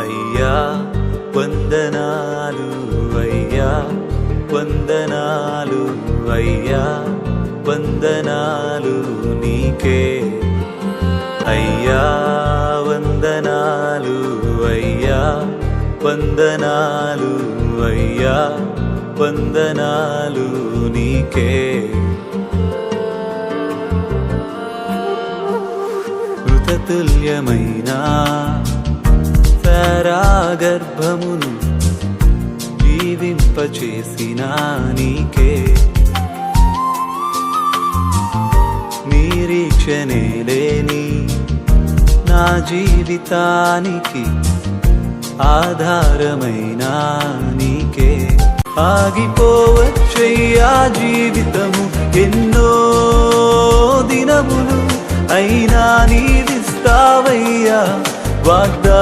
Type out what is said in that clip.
అయ్యా వందనాలు అయ్యా వందనాలు అయ్యా వందనాలు నీకే అయ్యా వందనాలు అయ్యా వందనాలు అయ్యా వందనాలు నీకే మృతతుల్యమైన సారా గర్భమును జీవింపచేసిన నీకే నిరీక్షణే లేని నా జీవితానికి ఆధారమైన నీకే ఆగిపోవచ్చయ్యా జీవితము ఎన్నో దినములు అయినా నీవిస్తావయ్యా వాగ్దా